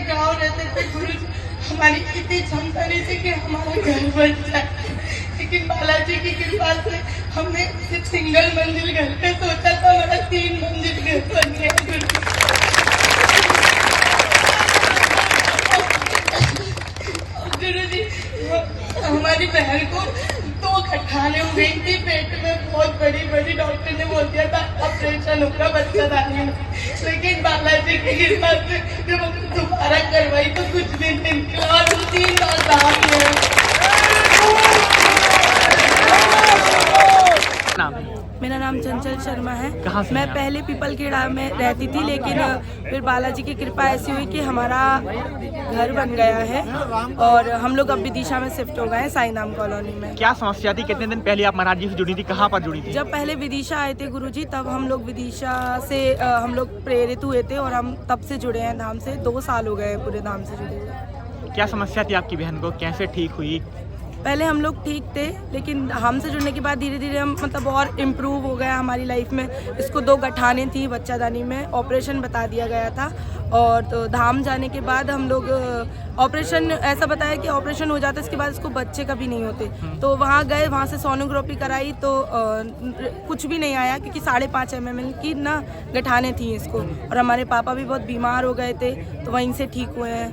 गाँव रहते थे गुरु जी, हमारी इतनी क्षमता नहीं थी कि हमारा घर बन जाए, लेकिन बालाजी की कृपा से हमने सिर्फ सिंगल मंजिल घर पे सोचा था, हमारा 3 मंजिल घर बन गया। गुरु जी, हमारी बहन को 2 गठाने हो गई थी पेट में, बहुत बड़ी बड़ी, डॉक्टर ने बोल दिया था ऑपरेशन होगा बच्चादानी में, लेकिन बालाजी की कृपा से जब हमने दोबारा करवाई तो कुछ दिन निकला और 3 बार दाम है। मेरा नाम चंचल शर्मा है। कहाँ से मैं पहले पीपल खेड़ा में रहती थी, लेकिन फिर बालाजी की कृपा ऐसी हुई कि हमारा घर बन गया है और हम लोग अब विदिशा में शिफ्ट हो गए हैं, साई नाम कॉलोनी में। क्या समस्या थी? कितने दिन पहले आप महाराज जी से जुड़ी थी? कहाँ पर जुड़ी थी? जब पहले विदिशा आए थे गुरुजी, तब हम लोग विदिशा से हम लोग प्रेरित हुए थे और हम तब से जुड़े हैं धाम से। 2 साल हो गए हैं पूरे धाम से जुड़े हुए। क्या समस्या थी आपकी बहन को? कैसे ठीक हुई? पहले हम लोग ठीक थे, लेकिन हमसे जुड़ने के बाद धीरे धीरे हम मतलब और इम्प्रूव हो गया हमारी लाइफ में। इसको 2 गठाने थी बच्चादानी में, ऑपरेशन बता दिया गया था। और तो धाम जाने के बाद हम लोग ऑपरेशन ऐसा बताया कि ऑपरेशन हो जाता है, इसके बाद इसको बच्चे कभी नहीं होते। तो वहाँ गए, वहाँ से सोनोग्राफी कराई तो कुछ भी नहीं आया, क्योंकि 5.5 mm की ना गठाने थी इसको। और हमारे पापा भी बहुत बीमार हो गए थे, तो वहीं से ठीक हुए हैं।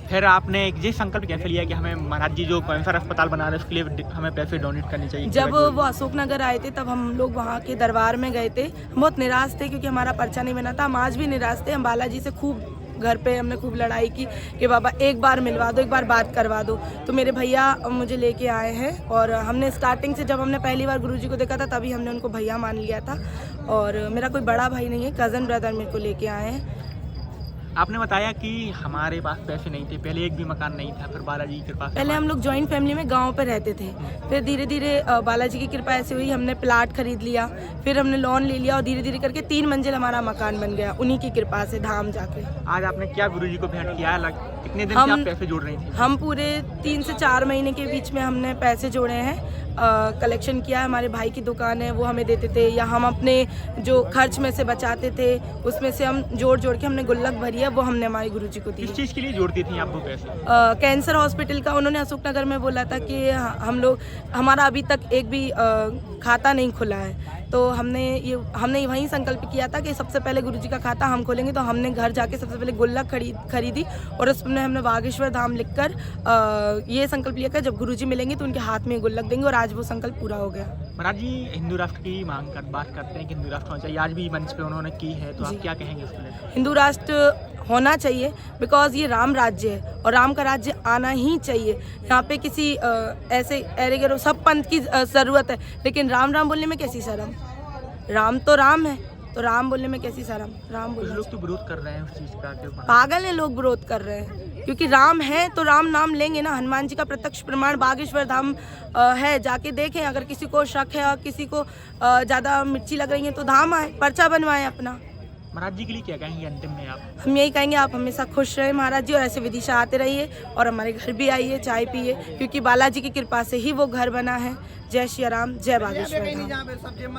फिर आपने ये संकल्प कैसे लिया कि हमें महाराज जी जो कैंसर अस्पताल बना रहे हैं उसके लिए हमें पैसे डोनेट करने चाहिए? जब वो अशोकनगर आए थे तब हम लोग वहाँ के दरबार में गए थे। हम बहुत निराश थे क्योंकि हमारा पर्चा नहीं बना था। हम आज भी निराश थे। हम बालाजी से खूब घर पे हमने खूब लड़ाई की कि बाबा एक बार मिलवा दो, एक बार बात करवा दो। तो मेरे भैया मुझे लेके आए हैं और हमने स्टार्टिंग से जब हमने पहली बार गुरुजी को देखा था तभी हमने उनको भैया मान लिया था। और मेरा कोई बड़ा भाई नहीं है, कज़न ब्रदर मेरे को लेके आए हैं। आपने बताया कि हमारे पास पैसे नहीं थे, पहले एक भी मकान नहीं था, फिर बालाजी की कृपा से पहले हम लोग जॉइंट फैमिली में गांव पे रहते थे। फिर धीरे धीरे बालाजी की कृपा ऐसे हुई, हमने प्लाट खरीद लिया, फिर हमने लोन ले लिया और धीरे धीरे करके 3 मंजिल हमारा मकान बन गया, उन्हीं की कृपा से धाम जाके। आज आपने क्या गुरुजी को भेंट किया? कितने दिन से आप पैसे जोड़ रही थी? हम पूरे 3 से 4 महीने के बीच में हमने पैसे जोड़े हैं, कलेक्शन किया। हमारे भाई की दुकान है, वो हमें देते थे, या हम अपने जो खर्च में से बचाते थे उसमें से हम जोड़ जोड़ के हमने गुल्लक भरी है, वो हमने हमारे गुरुजी को दी। किस चीज़ के लिए जोड़ती थी आप वो पैसे? कैंसर हॉस्पिटल का उन्होंने अशोकनगर में बोला था कि हम लोग, हमारा अभी तक एक भी खाता नहीं खुला है, तो हमने वहीं संकल्प किया था कि सबसे पहले गुरुजी का खाता हम खोलेंगे। तो हमने घर जाके सबसे पहले गुल्लक खरीदी और उसमें हमने बागेश्वर धाम लिखकर ये संकल्प लिया कि जब गुरुजी मिलेंगे तो उनके हाथ में गुल्लक देंगे, और आज वो संकल्प पूरा हो गया। महाराज जी हिंदू राष्ट्र की बात करते हैं कि हिंदू राष्ट्र होना चाहिए, आज भी मंच पे उन्होंने की है, तो आप क्या कहेंगे उसके लिए? हिंदू राष्ट्र होना चाहिए, बिकॉज ये राम राज्य है और राम का राज्य आना ही चाहिए। यहाँ पे किसी ऐसे एरे सब पंथ की ज़रूरत है, लेकिन राम राम बोलने में कैसी शर्म? राम तो राम है, तो राम बोलने में कैसी शर्म? राम बोलने लोग तो विरोध कर रहे हैं उस चीज़ का। पागल है लोग, विरोध कर रहे हैं, क्योंकि राम है तो राम नाम लेंगे ना। हनुमान जी का प्रत्यक्ष प्रमाण बागेश्वर धाम है, जाके देखें। अगर किसी को शक है और किसी को ज़्यादा मिर्ची लग रही है तो धाम आए, पर्चा बनवाएं अपना। महाराज जी के लिए क्या कहेंगे अंतिम में आप? हम यही कहेंगे, आप हमेशा खुश रहे महाराज जी, और ऐसे विदिशा आते रहिए और हमारे घर भी आइए, चाय पिए, क्योंकि बालाजी की कृपा से ही वो घर बना है। जय श्री राम, जय बागेश्वर धाम।